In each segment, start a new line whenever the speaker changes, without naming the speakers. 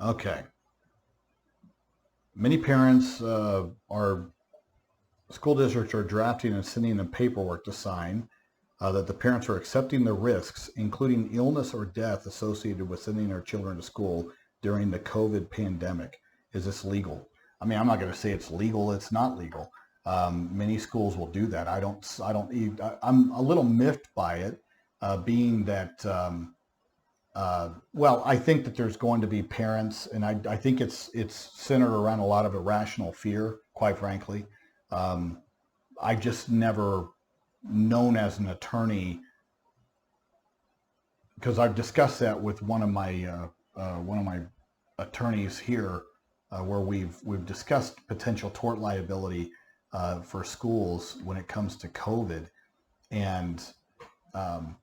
Okay. Many parents school districts are drafting and sending them paperwork to sign that the parents are accepting the risks, including illness or death associated with sending their children to school during the COVID pandemic. Is this legal? I mean, I'm not going to say it's legal. It's not legal. Many schools will do that. I'm a little miffed by it, being that, well, I think that there's going to be parents, and I think it's centered around a lot of irrational fear, quite frankly. Um, I just never known as an attorney, because I've discussed that with one of my attorneys here, where we've discussed potential tort liability for schools when it comes to COVID, and um,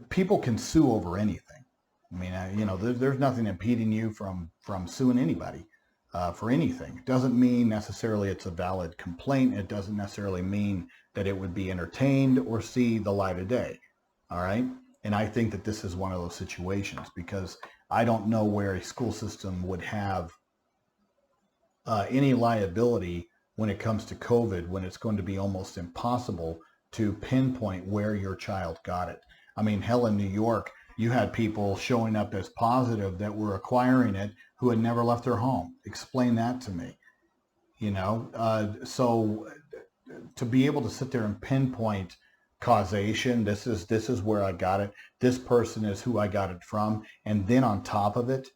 people can sue over anything. I mean, there's nothing impeding you from suing anybody for anything. It doesn't mean necessarily it's a valid complaint. It doesn't necessarily mean that it would be entertained or see the light of day. All right. And I think that this is one of those situations, because I don't know where a school system would have any liability when it comes to COVID, when it's going to be almost impossible to pinpoint where your child got it. I mean, hell, in New York, you had people showing up as positive that were acquiring it who had never left their home. Explain that to me. So to be able to sit there and pinpoint causation, this is where I got it. This person is who I got it from, and then on top of it,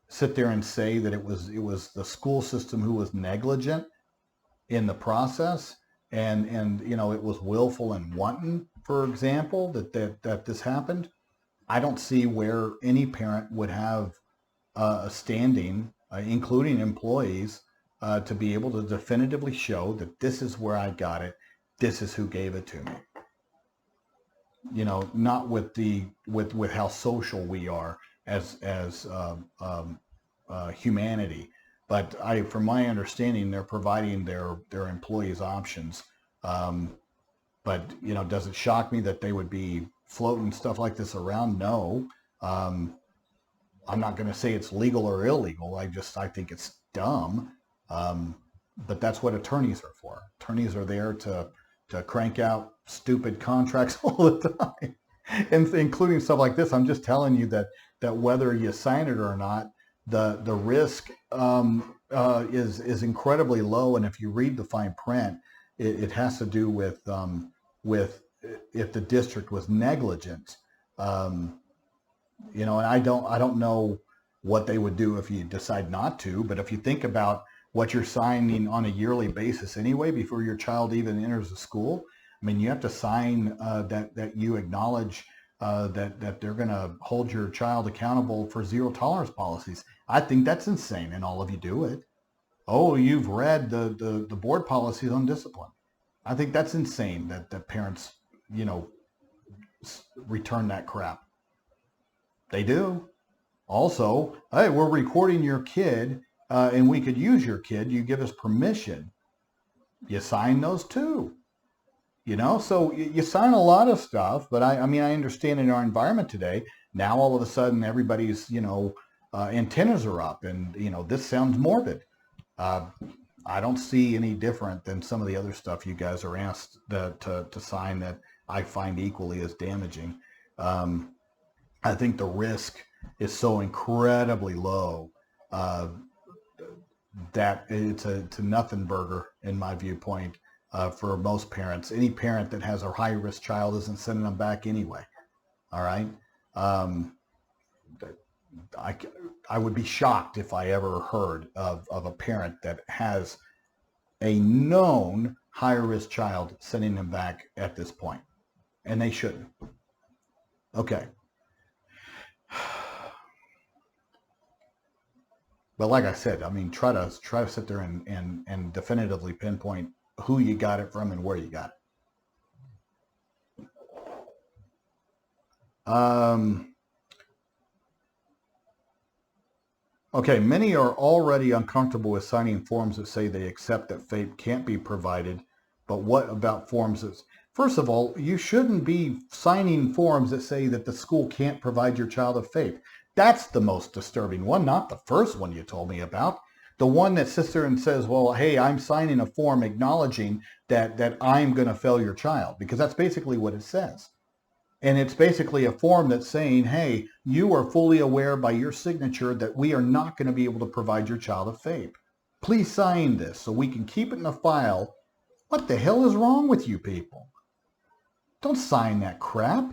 sit there and say that it was the school system who was negligent in the process, and it was willful and wanton, for example, that this happened. I don't see where any parent would have a standing, including employees, to be able to definitively show that this is where I got it, this is who gave it to me. Not with how social we are as humanity. But from my understanding, they're providing their employees options. Um, but does it shock me that they would be floating stuff like this around? No. Um, I'm not going to say it's legal or illegal. I think it's dumb. Um, but that's what attorneys are for. Attorneys are there to crank out stupid contracts all the time, and including stuff like this. I'm just telling you that whether you sign it or not, the risk is incredibly low. And if you read the fine print, it has to do with if the district was negligent. Um, and I don't know what they would do if you decide not to. But if you think about what you're signing on a yearly basis anyway, before your child even enters the school, I mean, you have to sign that you acknowledge that they're going to hold your child accountable for zero tolerance policies. I think that's insane, and all of you do it. Oh, you've read the board policies on discipline. I think that's insane that parents, you know, return that crap. They do. Also, hey, we're recording your kid, and we could use your kid. You give us permission. You sign those too. So you sign a lot of stuff, but I mean, I understand in our environment today, now all of a sudden everybody's, antennas are up, and, this sounds morbid. Uh, I don't see any different than some of the other stuff you guys are asked to sign that I find equally as damaging. Um, I think the risk is so incredibly low uh, that it's a nothing burger in my viewpoint for most parents. Any parent that has a high risk child isn't sending them back anyway. All right. Um, I, I would be shocked if I ever heard of a parent that has a known high risk child sending them back at this point, and they shouldn't. Okay. But like I said, I mean, try to sit there and definitively pinpoint who you got it from and where you got it. Okay, many are already uncomfortable with signing forms that say they accept that FAPE can't be provided, but what about forms that, first of all, you shouldn't be signing forms that say that the school can't provide your child a FAPE. That's the most disturbing one, not the first one you told me about. The one that sits there and says, well, hey, I'm signing a form acknowledging that I'm going to fail your child, because that's basically what it says. And it's basically a form that's saying, hey, you are fully aware by your signature that we are not going to be able to provide your child a FAPE. Please sign this so we can keep it in the file. What the hell is wrong with you people? Don't sign that crap.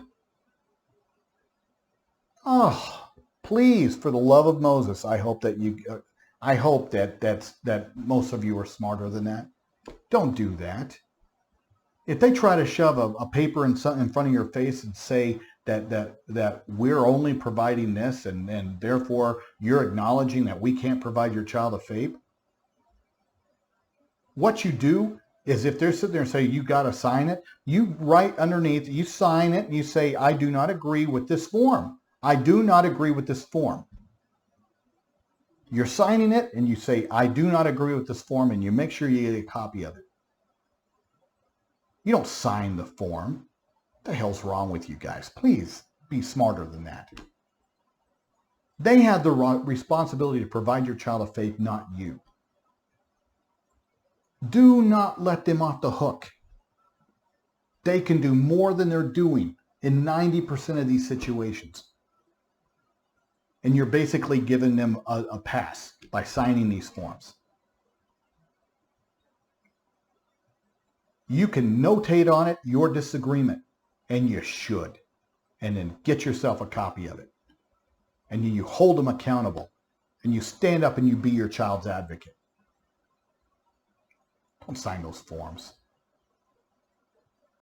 Oh, please, for the love of Moses, I hope that that most of you are smarter than that. Don't do that. If they try to shove a paper in front of your face and say that we're only providing this and therefore you're acknowledging that we can't provide your child a FAPE, what you do is, if they're sitting there and say you got to sign it, you write underneath, you sign it, and you say, I do not agree with this form. I do not agree with this form. You're signing it and you say, I do not agree with this form, and you make sure you get a copy of it. You don't sign the form. What the hell's wrong with you guys? Please be smarter than that. They have the responsibility to provide your child a FAPE, not you. Do not let them off the hook. They can do more than they're doing in 90% of these situations. And you're basically giving them a pass by signing these forms. You can notate on it your disagreement, and you should. And then get yourself a copy of it. And you hold them accountable. And you stand up and you be your child's advocate. Don't sign those forms.